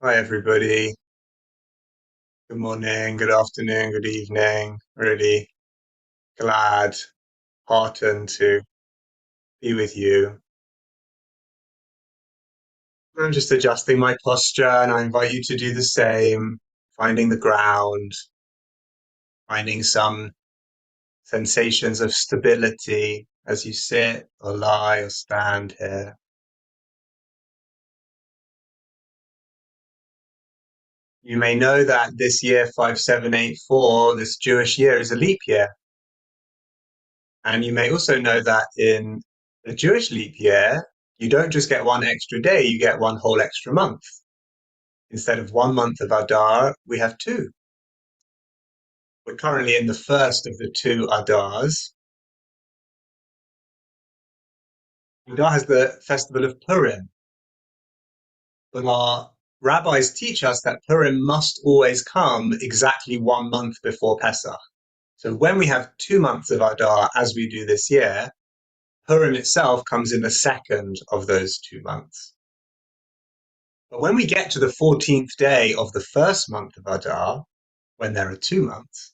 Hi, everybody. Good morning, good afternoon, good evening. Really glad, heartened to be with you. I'm just adjusting my posture, and I invite you to do the same, finding the ground, finding some sensations of stability as you sit or lie or stand here. You may know that this year, 5784, this Jewish year, is a leap year. And you may also know that in the Jewish leap year, you don't just get one extra day, you get one whole extra month. Instead of 1 month of Adar, we have two. We're currently in the first of the two Adars. Adar has the festival of Purim, but our rabbis teach us that Purim must always come exactly 1 month before Pesach. So when we have 2 months of Adar, as we do this year, Purim itself comes in the second of those 2 months. But when we get to the 14th day of the first month of Adar, when there are 2 months,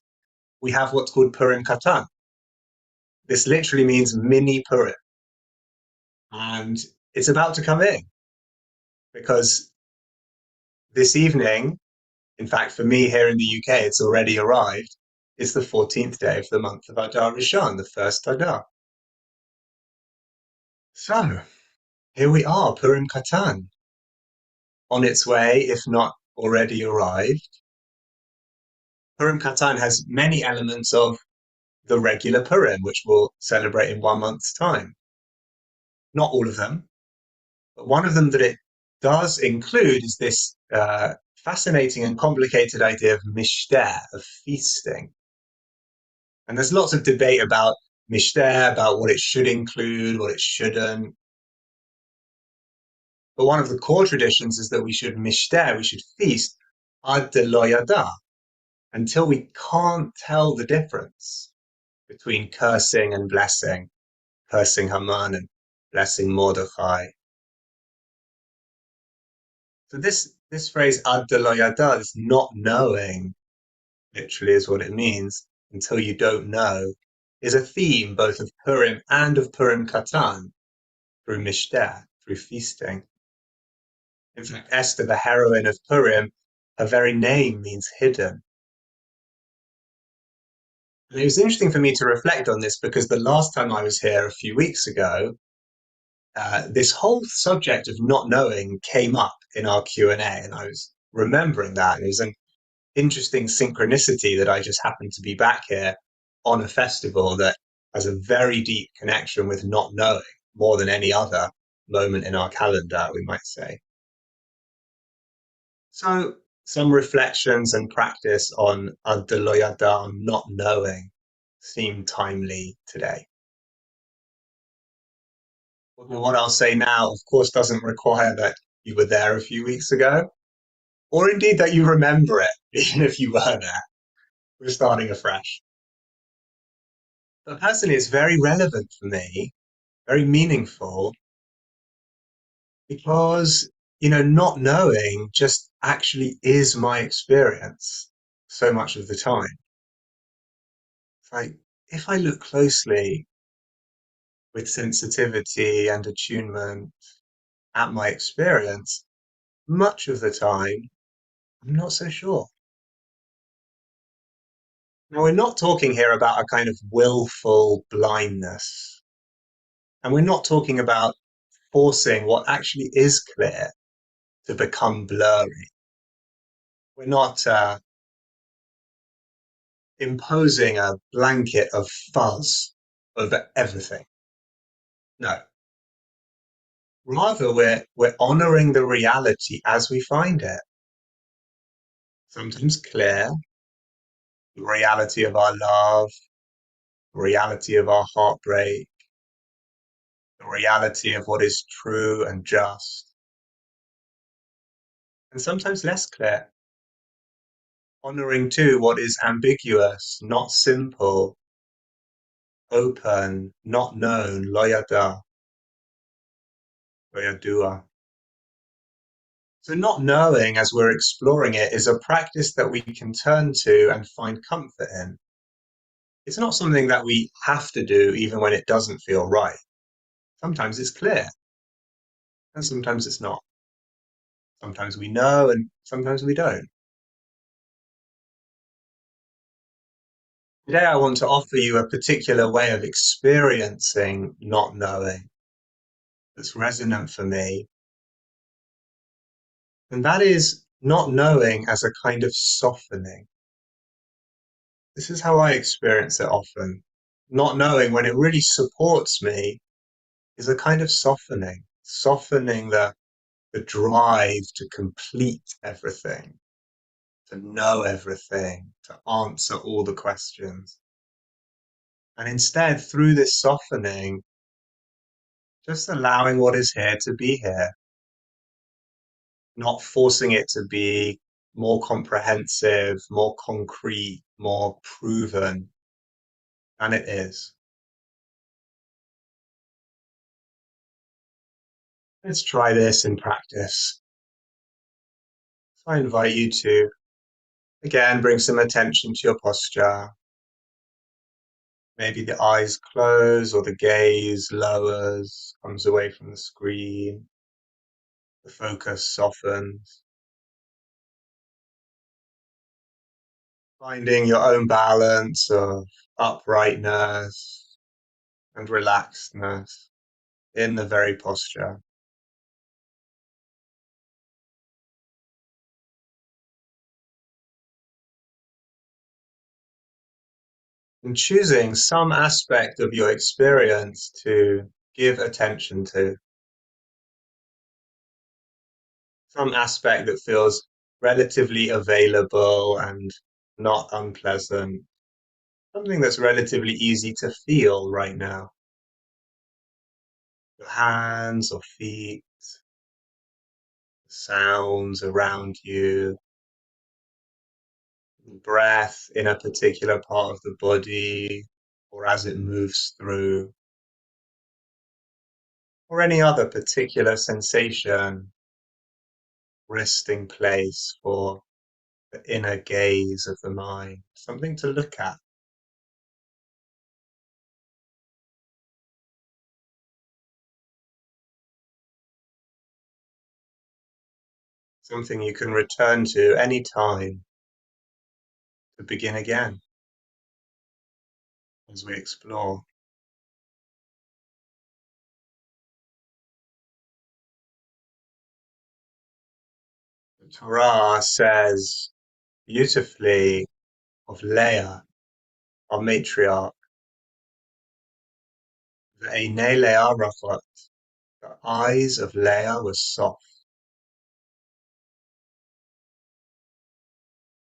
we have what's called Purim Katan. This literally means mini Purim. And it's about to come in because this evening, in fact, for me here in the UK, it's already arrived. It's the 14th day of the month of Adar Rishon, the first Adar. So here we are, Purim Katan, on its way, if not already arrived. Purim Katan has many elements of the regular Purim, which we'll celebrate in 1 month's time. Not all of them, but one of them that it does include is this fascinating and complicated idea of mishteh, of feasting. And there's lots of debate about mishteh, about what it should include, what it shouldn't. But one of the core traditions is that we should mishteh, we should feast ad lo yada, until we can't tell the difference between cursing and blessing, cursing Haman and blessing Mordechai. So this phrase ad lo yada, this not knowing, literally is what it means, until you don't know, is a theme both of Purim and of Purim Katan, through mishteh, through feasting. In fact, Esther, the heroine of Purim, her very name means hidden. And it was interesting for me to reflect on this because the last time I was here a few weeks ago, this whole subject of not knowing came up in our Q&A, and I was remembering that. And it was an interesting synchronicity that I just happened to be back here on a festival that has a very deep connection with not knowing more than any other moment in our calendar, we might say. So, some reflections and practice on Ad-Lo-Yada, not knowing, seem timely today. What I'll say now, of course, doesn't require that you were there a few weeks ago, or indeed that you remember it, even if you were there. We're starting afresh. But personally, it's very relevant for me, very meaningful, because, not knowing just actually is my experience so much of the time. It's like, if I look closely with sensitivity and attunement at my experience, much of the time, I'm not so sure. Now, we're not talking here about a kind of willful blindness, and we're not talking about forcing what actually is clear to become blurry. We're not imposing a blanket of fuzz over everything. No. Rather, we're honoring the reality as we find it. Sometimes clear, the reality of our love, the reality of our heartbreak, the reality of what is true and just, and sometimes less clear. Honoring too what is ambiguous, not simple, open, not known, lo yada, lo yadua. So, not knowing as we're exploring it is a practice that we can turn to and find comfort in. It's not something that we have to do even when it doesn't feel right. Sometimes it's clear, and sometimes it's not. Sometimes we know, and sometimes we don't. Today, I want to offer you a particular way of experiencing not knowing that's resonant for me, and that is not knowing as a kind of softening. This is how I experience it often. Not knowing, when it really supports me, is a kind of softening, softening the drive to complete everything, to know everything, to answer all the questions. And instead, through this softening, just allowing what is here to be here, not forcing it to be more comprehensive, more concrete, more proven than it is. Let's try this in practice. So I invite you to, again, bring some attention to your posture. Maybe the eyes close or the gaze lowers, comes away from the screen. The focus softens. Finding your own balance of uprightness and relaxedness in the very posture. And choosing some aspect of your experience to give attention to, some aspect that feels relatively available and not unpleasant, something that's relatively easy to feel right now. Your hands or feet, sounds around you, breath in a particular part of the body, or as it moves through, or any other particular sensation, resting place for the inner gaze of the mind, something to look at. Something you can return to any time to begin again as we explore. The Torah says beautifully of Leah, our matriarch, "Ve'enei Leah rachot," the eyes of Leah were soft.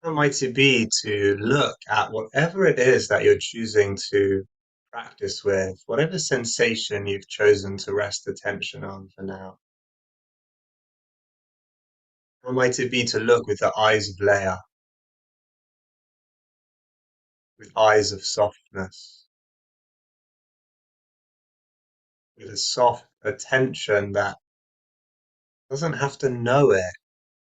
How might it be to look at whatever it is that you're choosing to practice with, whatever sensation you've chosen to rest attention on for now? How might it be to look with the eyes of Leah, with eyes of softness, with a soft attention that doesn't have to know it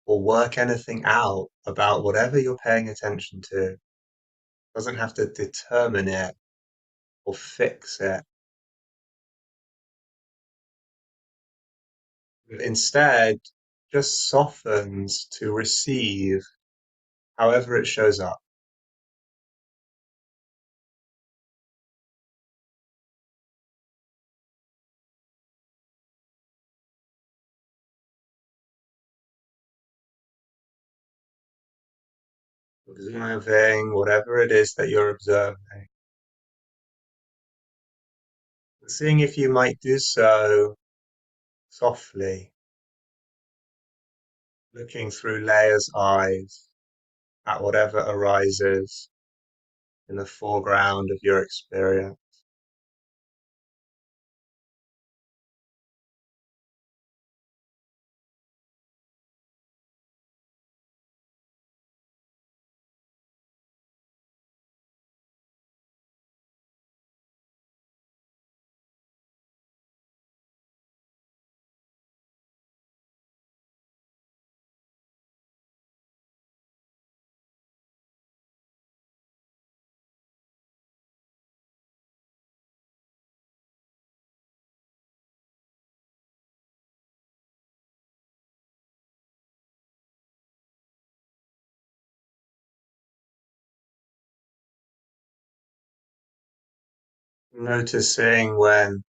or work anything out about whatever you're paying attention to, doesn't have to determine it or fix it, but instead just softens to receive however it shows up. Observing whatever it is that you're observing, seeing if you might do so softly, looking through Leia's eyes at whatever arises in the foreground of your experience. Noticing when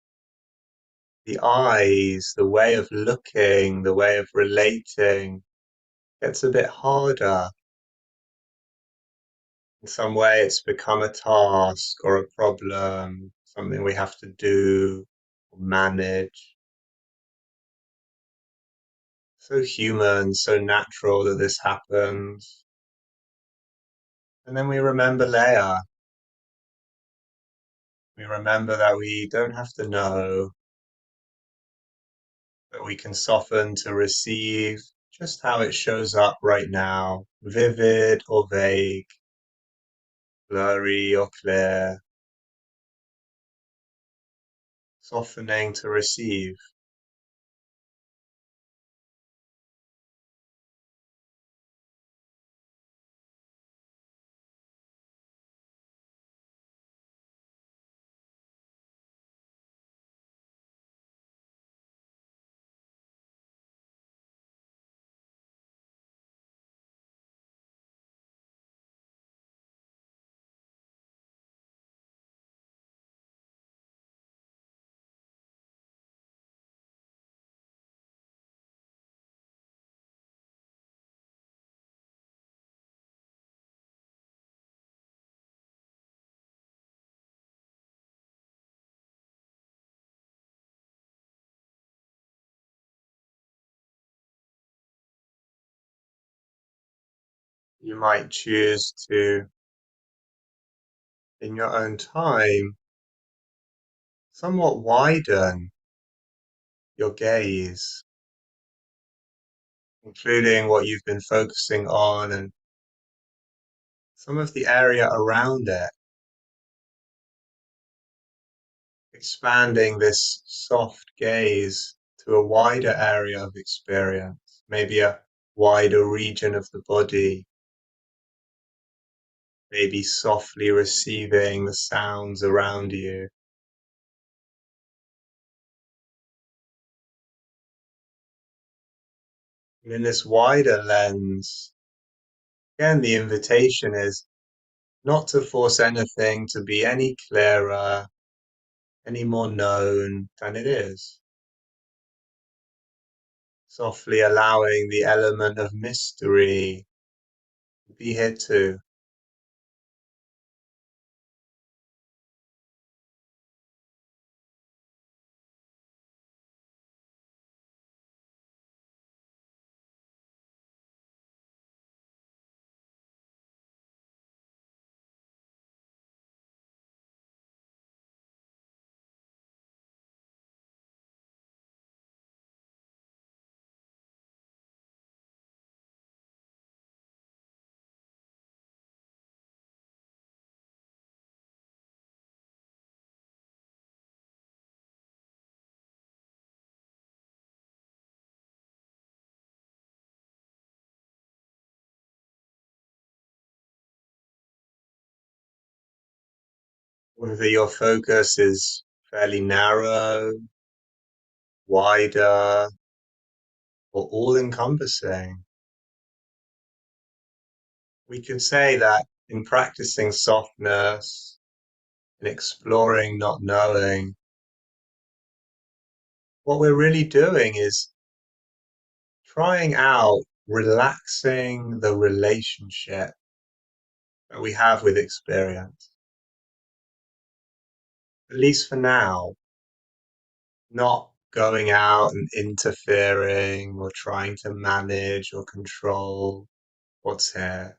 the eyes, the way of looking, the way of relating gets a bit harder. In some way, it's become a task or a problem, something we have to do or manage. So human, so natural that this happens. And then we remember Leia. We remember that we don't have to know, that we can soften to receive just how it shows up right now, vivid or vague, blurry or clear, softening to receive. You might choose to, in your own time, somewhat widen your gaze, including what you've been focusing on and some of the area around it, expanding this soft gaze to a wider area of experience, maybe a wider region of the body, maybe softly receiving the sounds around you. And in this wider lens, again, the invitation is not to force anything to be any clearer, any more known than it is. Softly allowing the element of mystery to be here too. Whether your focus is fairly narrow, wider, or all encompassing, we could say that in practicing softness, in exploring not knowing, what we're really doing is trying out relaxing the relationship that we have with experience, at least for now, not going out and interfering or trying to manage or control what's here.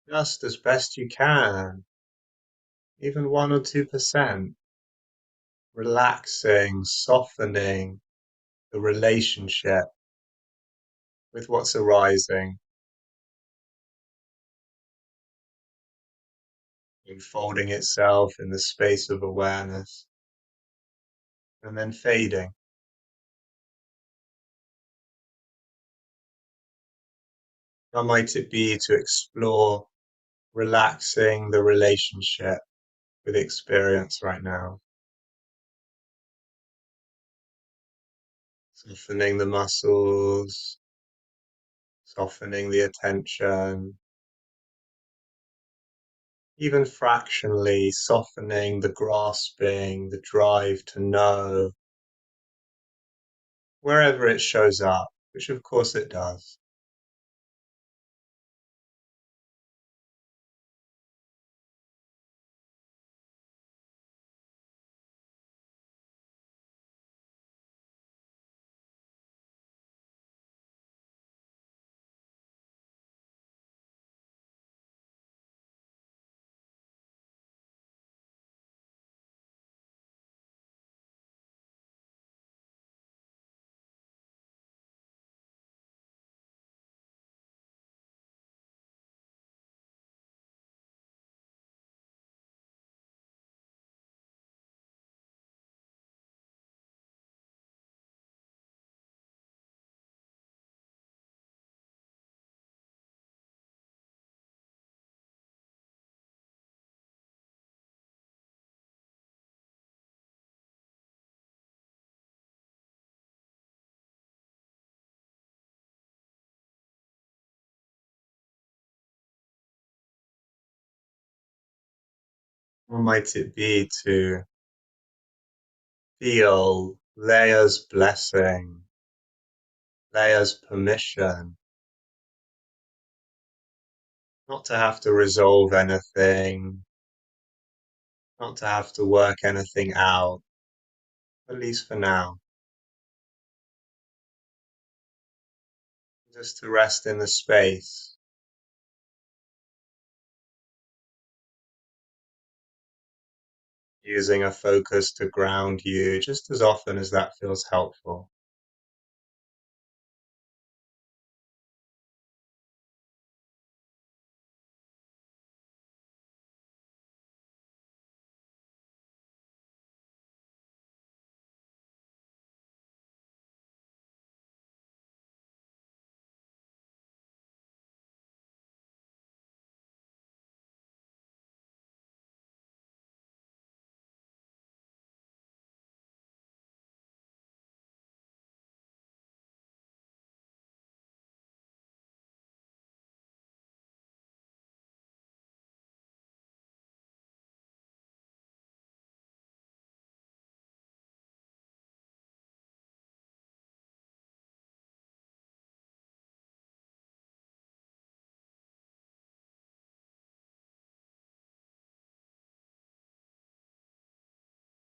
Just as best you can, even 1 or 2%, relaxing, softening the relationship with what's arising, unfolding itself in the space of awareness, and then fading. How might it be to explore relaxing the relationship with experience right now? Softening the muscles, softening the attention, even fractionally softening the grasping, the drive to know, wherever it shows up, which of course it does. Or might it be to feel Leia's blessing, Leia's permission, not to have to resolve anything, not to have to work anything out, at least for now, just to rest in the space, using a focus to ground you just as often as that feels helpful.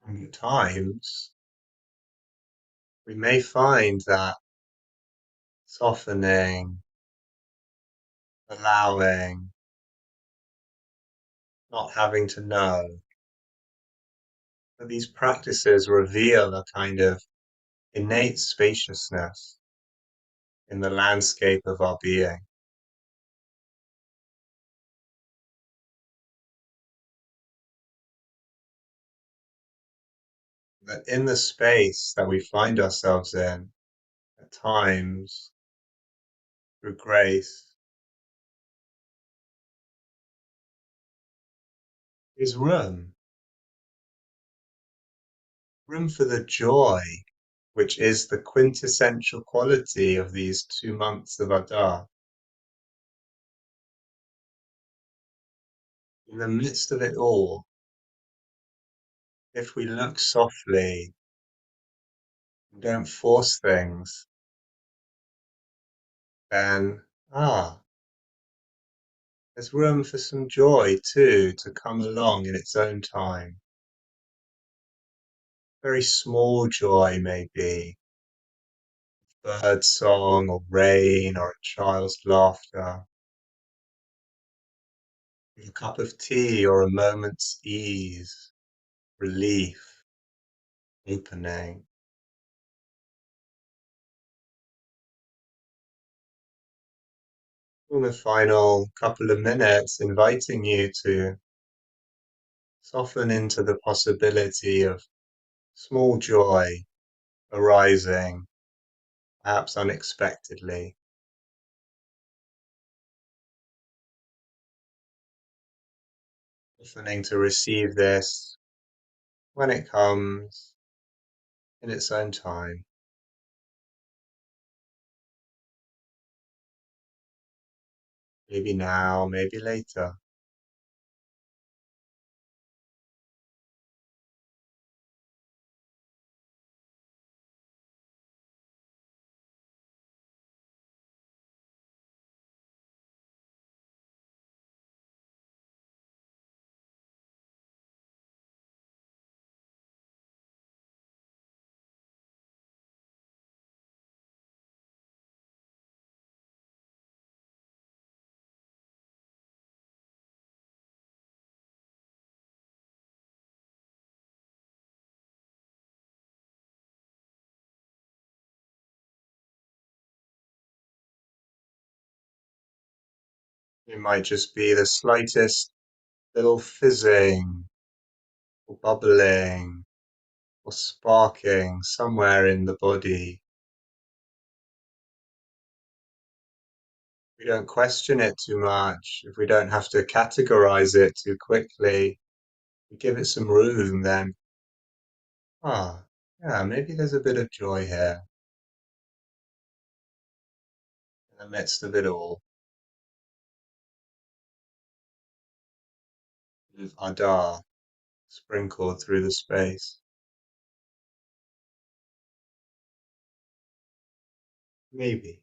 And at times, we may find that softening, allowing, not having to know, that these practices reveal a kind of innate spaciousness in the landscape of our being. That in the space that we find ourselves in, at times, through grace, is room for the joy, which is the quintessential quality of these 2 months of Adar. In the midst of it all, if we look softly and don't force things, then, there's room for some joy too to come along in its own time. Very small joy, maybe, bird song or rain or a child's laughter, a cup of tea or a moment's ease, relief, opening. In the final couple of minutes, inviting you to soften into the possibility of small joy arising, perhaps unexpectedly, softening to receive this when it comes in its own time, maybe now, maybe later. It might just be the slightest little fizzing or bubbling or sparking somewhere in the body. We don't question it too much. If we don't have to categorize it too quickly, we give it some room, then, yeah, maybe there's a bit of joy here in the midst of it all. With Adar sprinkled through the space. Maybe.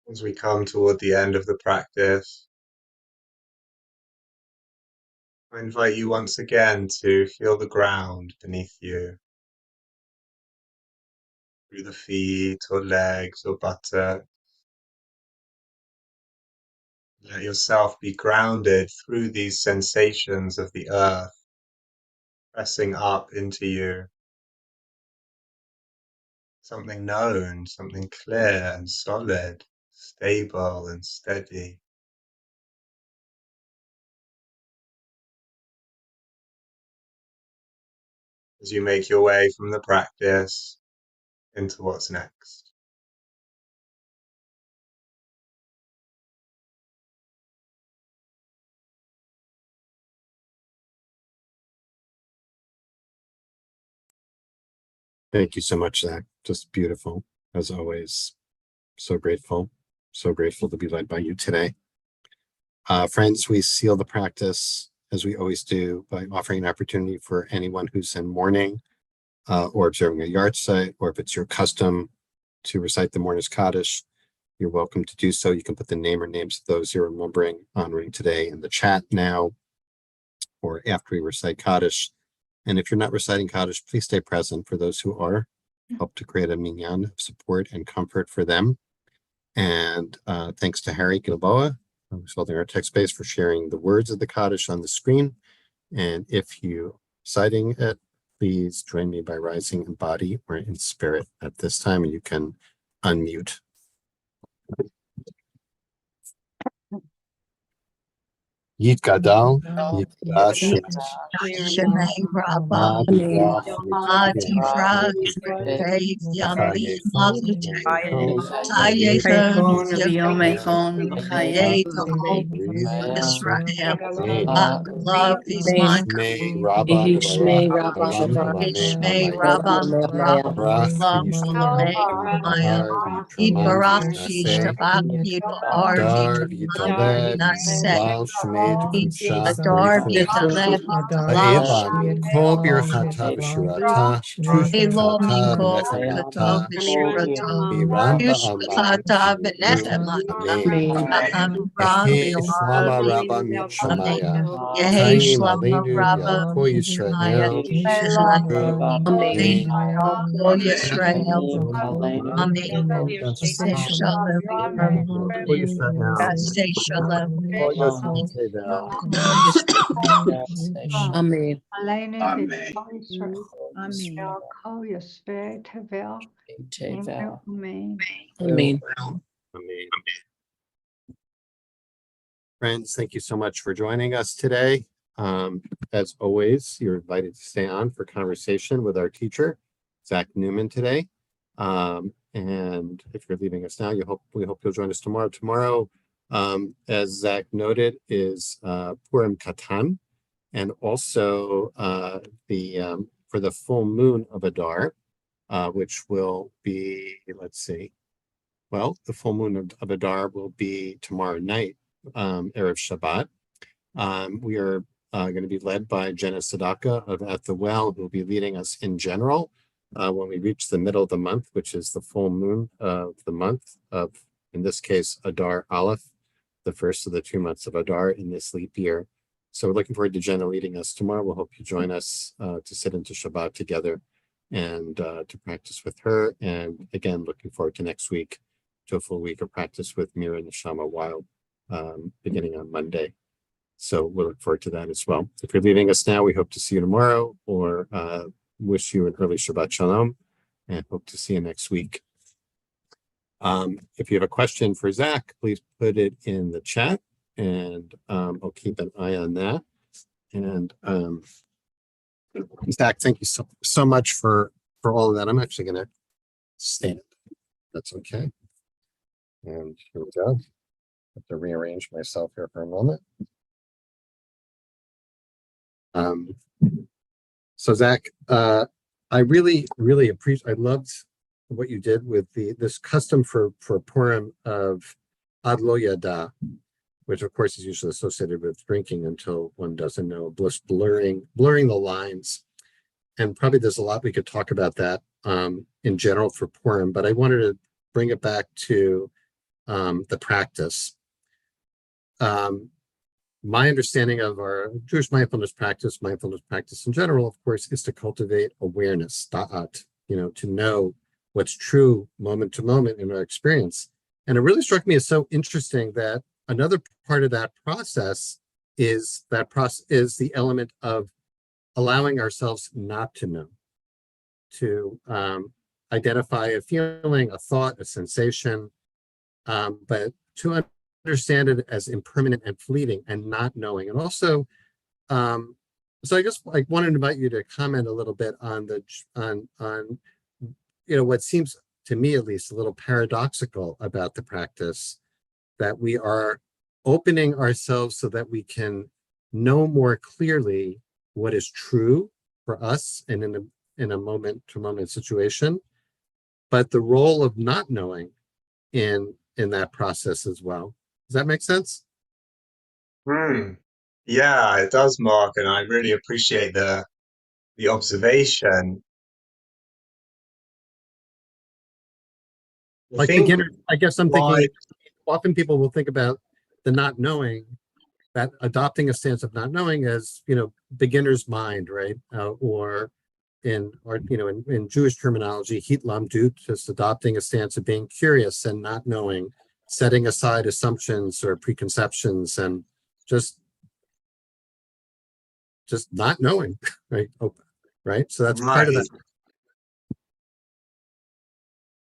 As we come toward the end of the practice, I invite you once again to feel the ground beneath you, through the feet or legs or buttock. Let yourself be grounded through these sensations of the earth, pressing up into you. Something known, something clear and solid, stable and steady. As you make your way from the practice into what's next. Thank you so much, Zach. Just beautiful, as always. So grateful to be led by you today. Friends, we seal the practice, as we always do, by offering an opportunity for anyone who's in mourning or observing a yard site, or if it's your custom to recite the Mourner's Kaddish, you're welcome to do so. You can put the name or names of those you're remembering, honoring today in the chat now or after we recite Kaddish. And if you're not reciting Kaddish, please stay present for those who are. Help to create a minyan of support and comfort for them. And thanks to Harry Gilboa, who's holding our text space, for sharing the words of the Kaddish on the screen. And if you reciting it, please join me by rising in body or in spirit at this time, and you can unmute. Yit Gadal, Yit Gadal, Shemay Rabba, Adi Frag, Dave Yambi, Tayegan, Yeh, the whole Israel, love these Shmei minds. Rabba Ishmei Rabba, love Lamei, Maya, Ibarach, Yishtabach, Yidar, Yitamar, Nase, Adar, Yitaleh, Ha'elam kol birchata v'shirata Elo tushbechata Miko, Kato, v'nechemata Bishirato, miram ba'aman Yushkata, v'shirut amen. Amra, Yehi shlama rabba Amen. mitzamaya Yehi Chaim Shlama aleinu Rabba, v'al Maya, Yisrael Amen. Amen. All Yisrael, Amen. Say Shalom. Say Shalom. Amen. Amen. Amen. Amen. Friends, thank you so much for joining us today. As always, you're invited to stay on for conversation with our teacher, Zac Newman, today. And if you're leaving us now, we hope you'll join us tomorrow. Tomorrow, as Zac noted, is Purim Katan, and also for the full moon of Adar, which will be, let's see, well, the full moon of Adar will be tomorrow night, Erev Shabbat. We are going to be led by Jenna Sadaka of At the Well, who will be leading us in general when we reach the middle of the month, which is the full moon of the month of, in this case, Adar Aleph, the first of the 2 months of Adar in this leap year. So we're looking forward to Jenna leading us tomorrow. We'll hope you join us to sit into Shabbat together and to practice with her. And again, looking forward to next week, to a full week of practice with Mira and Neshama Wild, beginning on Monday. So we'll look forward to that as well. If you're leaving us now, we hope to see you tomorrow, or wish you an early Shabbat Shalom, and hope to see you next week. If you have a question for Zac, please put it in the chat, and I'll keep an eye on that. And Zac, thank you so much for all of that. I'm actually going to stand. That's okay. And here we go. Have to rearrange myself here for a moment. So Zac, I really appreciate. I loved what you did with this custom for Purim of Ad Lo Yada, which of course is usually associated with drinking until one doesn't know, blurring the lines. And probably there's a lot we could talk about that in general for Purim, but I wanted to bring it back to the practice. My understanding of our Jewish mindfulness practice in general, of course, is to cultivate awareness, da'at, to know what's true moment to moment in our experience. And it really struck me as so interesting that another part of that process is the element of allowing ourselves not to know, to identify a feeling, a thought, a sensation, but to understand it as impermanent and fleeting and not knowing. And also, so I guess I wanted to invite you to comment a little bit on what seems to me at least a little paradoxical about the practice, that we are opening ourselves so that we can know more clearly what is true for us and in a moment to moment situation, but the role of not knowing in that process as well. Does that make sense? Yeah, it does, Mark, and I really appreciate the observation. I Like think beginners, I guess I'm thinking often people will think about the not knowing, that adopting a stance of not knowing as, beginner's mind, right? Or in Jewish terminology, hitlamdut, just adopting a stance of being curious and not knowing, setting aside assumptions or preconceptions and just not knowing, right? Open, right? So that's part of right. that.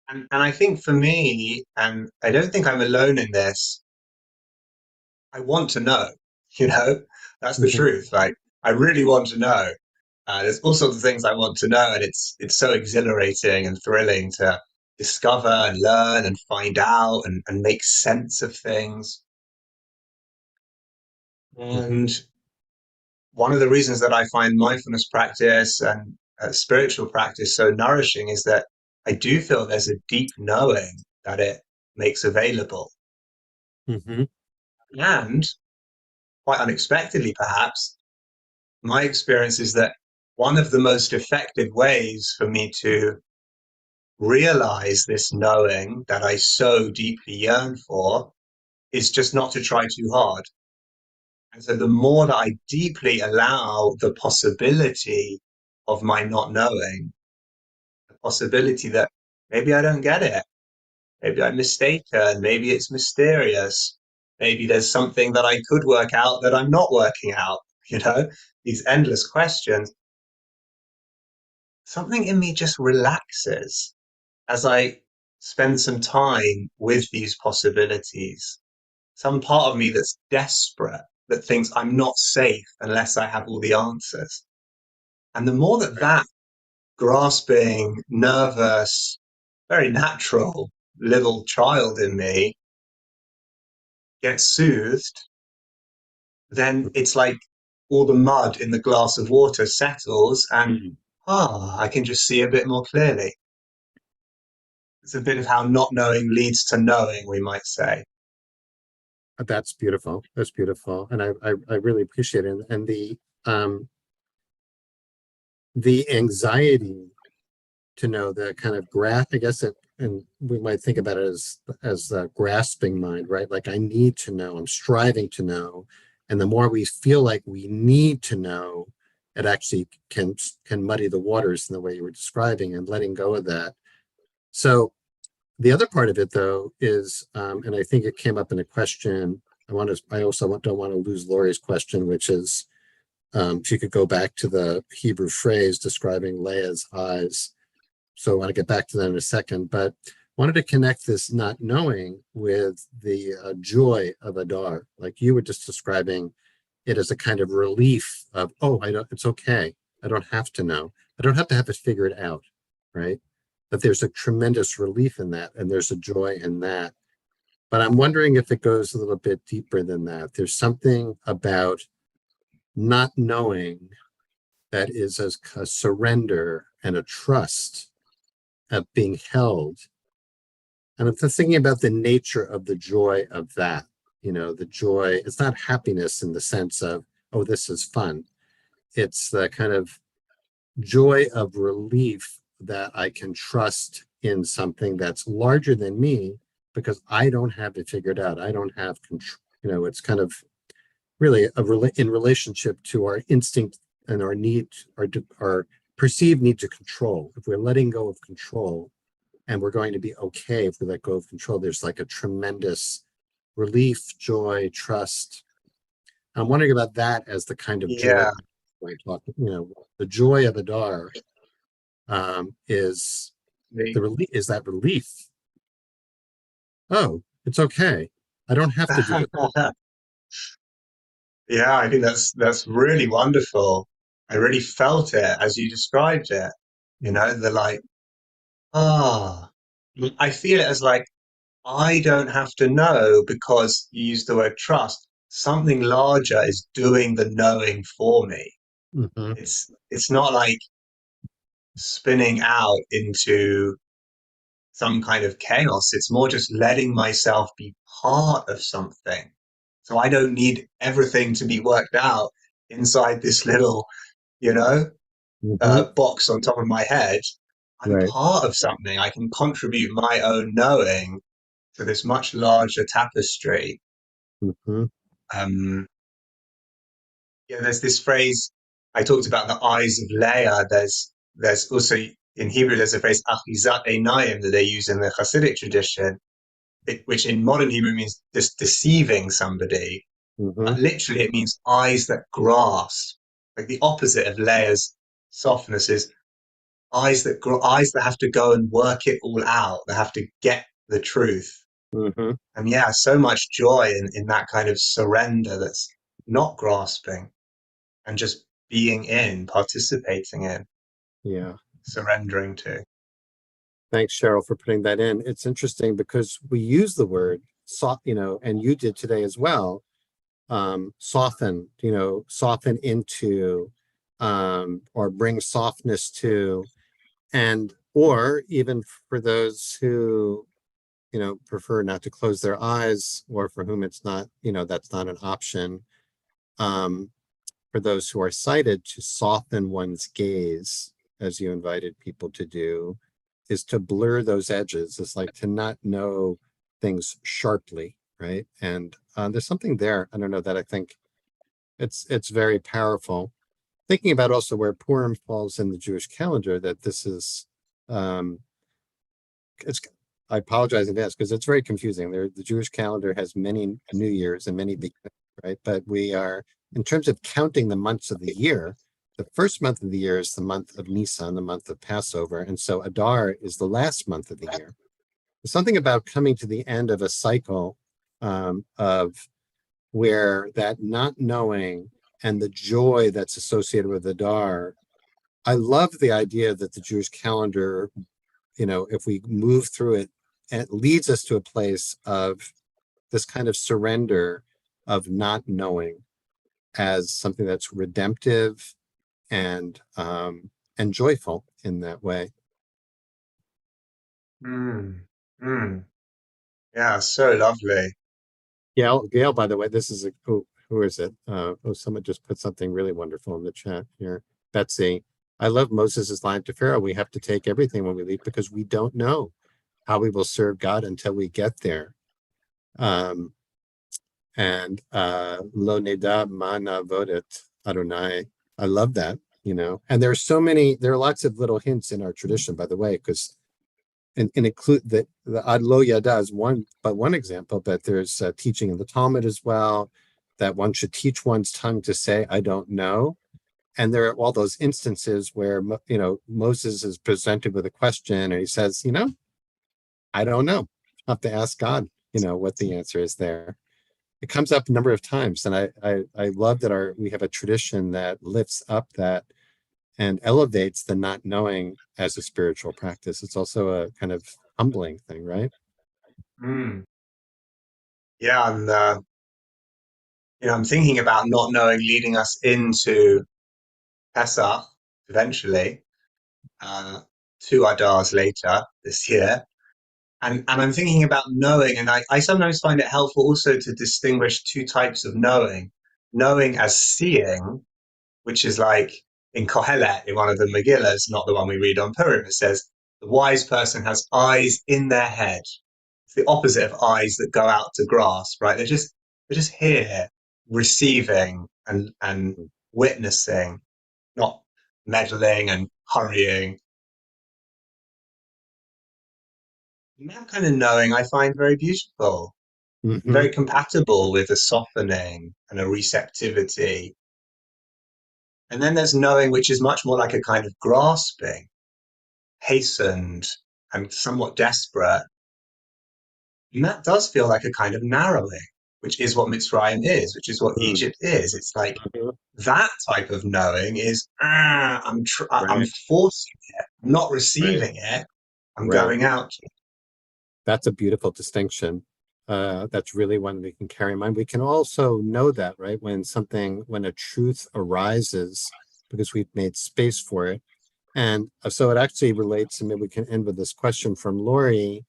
And I think for me, and I don't think I'm alone in this, I want to know, you know, that's the truth. Like, I really want to know. There's all sorts of things I want to know, and it's so exhilarating and thrilling to discover and learn and find out and make sense of things. And one of the reasons that I find mindfulness practice and spiritual practice so nourishing is that I do feel there's a deep knowing that it makes available. Mm-hmm. And quite unexpectedly, perhaps, my experience is that one of the most effective ways for me to realize this knowing that I so deeply yearn for is just not to try too hard. And so the more that I deeply allow the possibility of my not knowing, the possibility that maybe I don't get it, maybe I'm mistaken, maybe it's mysterious, maybe there's something that I could work out that I'm not working out, these endless questions, something in me just relaxes as I spend some time with these possibilities. Some part of me that's desperate, that thinks I'm not safe unless I have all the answers. And the more that grasping, nervous, very natural little child in me gets soothed, then it's like all the mud in the glass of water settles and I can just see a bit more clearly. It's a bit of how not knowing leads to knowing, we might say. That's beautiful. That's beautiful, and I really appreciate it. And the anxiety to know the kind of grasp, I guess it, and we might think about it as the grasping mind, right? Like I need to know, I'm striving to know, and the more we feel like we need to know, it actually can muddy the waters in the way you were describing, and letting go of that. So the other part of it, though, is, and I think it came up in a question. I also don't want to lose Lori's question, which is, if you could go back to the Hebrew phrase describing Leah's eyes. So I want to get back to that in a second, but wanted to connect this not knowing with the joy of Adar, like you were just describing it as a kind of relief of, oh, it's okay. I don't have to know. I don't have to have it figured out, right? But there's a tremendous relief in that, and there's a joy in that. But I'm wondering if it goes a little bit deeper than that. There's something about not knowing that is a surrender and a trust of being held. And I'm thinking about the nature of the joy of that. The joy, it's not happiness in the sense of, oh, this is fun. It's the kind of joy of relief that I can trust in something that's larger than me because I don't have it figured out. I don't have control. It's kind of really in relationship to our instinct and our need, our perceived need to control. If we're letting go of control, and we're going to be okay if we let go of control, there's like a tremendous relief, joy, trust. I'm wondering about that as the kind of joy Yeah. I talk. The joy of Adar is the relief. Is that relief? Oh, it's okay. I don't have to do it. Yeah, I think that's really wonderful. I really felt it as you described it. The like, ah, I feel it as like I don't have to know because you use the word trust. Something larger is doing the knowing for me. Mm-hmm, It's not like spinning out into some kind of chaos. It's more just letting myself be part of something. So I don't need everything to be worked out inside this little, you know, mm-hmm, box on top of my head. I'm right. part of something. I can contribute my own knowing to this much larger tapestry. Mm-hmm, Um, yeah, there's this phrase I talked about the eyes of Leah. There's also in Hebrew there's a phrase achizat einayim that they use in the Hasidic tradition, which in modern Hebrew means just deceiving somebody. mm-hmm, But literally, it means eyes that grasp. Like the opposite of Leah's softness is eyes that have to go and work it all out. They have to get the truth. mm-hmm. And yeah, so much joy in that kind of surrender that's not grasping and just being in, participating in, Yeah. surrendering to. Thanks, Cheryl, for putting that in. It's interesting because we use the word soft, and you did today as well. Soften into, or bring softness to, and or even for those who prefer not to close their eyes, or for whom it's not, that's not an option. um for those who are sighted, to soften one's gaze, as you invited people to do, is to blur those edges. It's like to not know things sharply, right? And there's something there, I don't know, that I think it's very powerful. Thinking about also where Purim falls in the Jewish calendar, that this is, um, it's, I apologize in advance because it's very confusing. The Jewish calendar has many New Years and many beginnings, right? But we are, in terms of counting the months of the year, the first month of the year is the month of Nisan, the month of Passover. And so Adar is the last month of the year. There's something about coming to the end of a cycle, of where that not knowing and the joy that's associated with Adar. I love the idea that the Jewish calendar, if we move through it, it leads us to a place of this kind of surrender of not knowing as something that's redemptive and joyful in that way. Mm, mm. Yeah, so lovely. Gail, by the way, this is who is it? Someone just put something really wonderful in the chat here. Betsy, I love Moses's line to Pharaoh. We have to take everything when we leave because we don't know how we will serve God until we get there. And Lo Neda Mana Vodet Adonai. I love that, And there are lots of little hints in our tradition, by the way, because and include the Ad Lo Yada is one example, but there's teaching in the Talmud as well, that one should teach one's tongue to say, I don't know. And there are all those instances where, Moses is presented with a question and he says, I don't know. I have to ask God, what the answer is there. It comes up a number of times. And I love that we have a tradition that lifts up that and elevates the not knowing as a spiritual practice. It's also a kind of humbling thing, right? Yeah, and I'm thinking about not knowing leading us into Pesach eventually, 2 Adars later this year. And I'm thinking about knowing, and I sometimes find it helpful also to distinguish two types of knowing. Knowing as seeing, which is like in Kohelet, in one of the Megillas, not the one we read on Purim, it says, the wise person has eyes in their head. It's the opposite of eyes that go out to grasp, right? They're just here, receiving and witnessing, not meddling and hurrying. And that kind of knowing I find very beautiful, Mm-hmm. very compatible with a softening and a receptivity. And then there's knowing, which is much more like a kind of grasping, hastened and somewhat desperate. And that does feel like a kind of narrowing, which is what Mitzrayim is, which is what Mm-hmm. Egypt is. It's like that type of knowing is, I'm Right, forcing it, I'm not right, receiving it, I'm right. going out. That's a beautiful distinction. That's really one we can carry in mind. We can also know that, right? When a truth arises because we've made space for it. And so it actually relates, and maybe we can end with this question from Lori,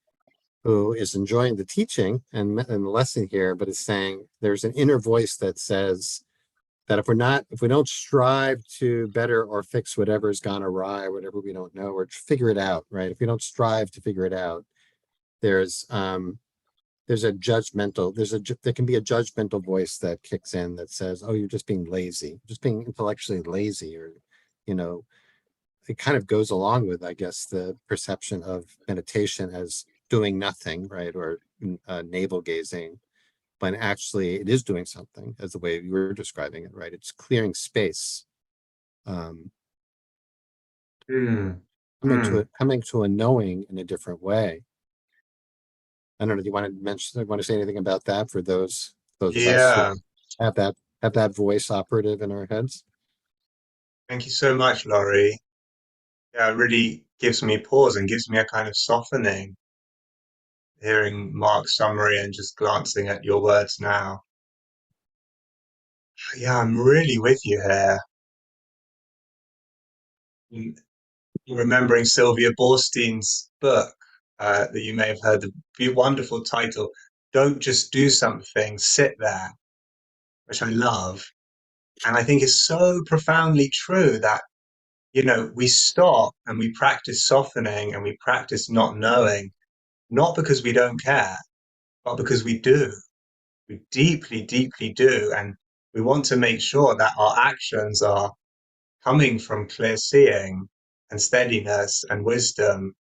who is enjoying the teaching and the lesson here, but is saying there's an inner voice that says that if we don't strive to better or fix whatever's gone awry, whatever we don't know, or figure it out, right? If we don't strive to figure it out, there's a judgmental, there can be a judgmental voice that kicks in that says, oh, you're just being lazy, just being intellectually lazy, or, you know, it kind of goes along with, I guess, the perception of meditation as doing nothing, right? Or navel gazing, when actually it is doing something, as the way you were describing it, right? It's clearing space, um, Mm, coming to a knowing in a different way. I don't know. Do you want to say anything about that for those of us who yeah. have that voice operative in our heads? Thank you so much, Laurie. Yeah, it really gives me pause and gives me a kind of softening hearing Mark's summary and just glancing at your words now. Yeah, I'm really with you here. Mm, remembering Sylvia Boorstein's book that you may have heard, the wonderful title, Don't Just Do Something, Sit There, which I love. And I think is so profoundly true that, we stop and we practice softening and we practice not knowing, not because we don't care, but because we do. We deeply, deeply do. And we want to make sure that our actions are coming from clear seeing and steadiness and wisdom.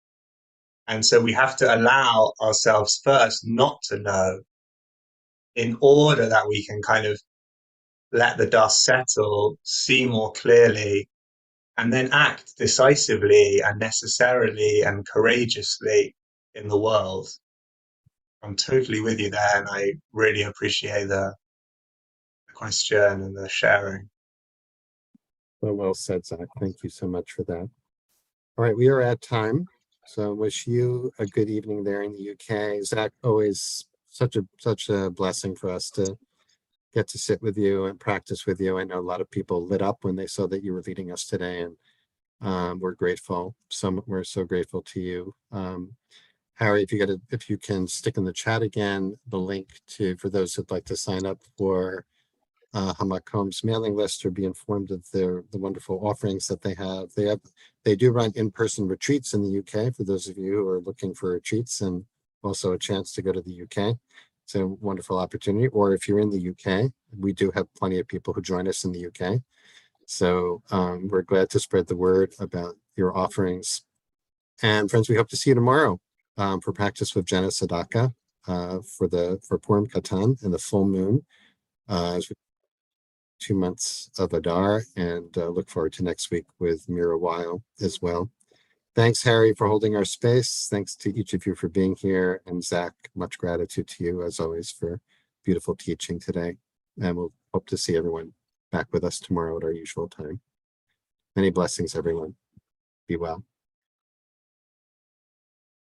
And so we have to allow ourselves first not to know in order that we can kind of let the dust settle, see more clearly, and then act decisively and necessarily and courageously in the world. I'm totally with you there, and I really appreciate the question and the sharing. Well said, Zach. Thank you so much for that. All right, we are at time. So wish you a good evening there in the UK. Zach, always such a blessing for us to get to sit with you and practice with you. I know a lot of people lit up when they saw that you were leading us today, and we're grateful. We're so grateful to you. Harry, if you can stick in the chat again, the link for those who'd like to sign up for Hamakom's mailing list or be informed of the wonderful offerings that they have. They do run in-person retreats in the UK for those of you who are looking for retreats and also a chance to go to the UK. It's a wonderful opportunity. Or if you're in the UK, we do have plenty of people who join us in the UK. So we're glad to spread the word about your offerings. And friends, we hope to see you tomorrow for practice with Jana Sadaka for Purim Katan and the full moon. As we 2 months of Adar, and look forward to next week with Mira Weil as well. Thanks, Harry, for holding our space. Thanks to each of you for being here. And Zach, much gratitude to you, as always, for beautiful teaching today. And we'll hope to see everyone back with us tomorrow at our usual time. Many blessings, everyone. Be well.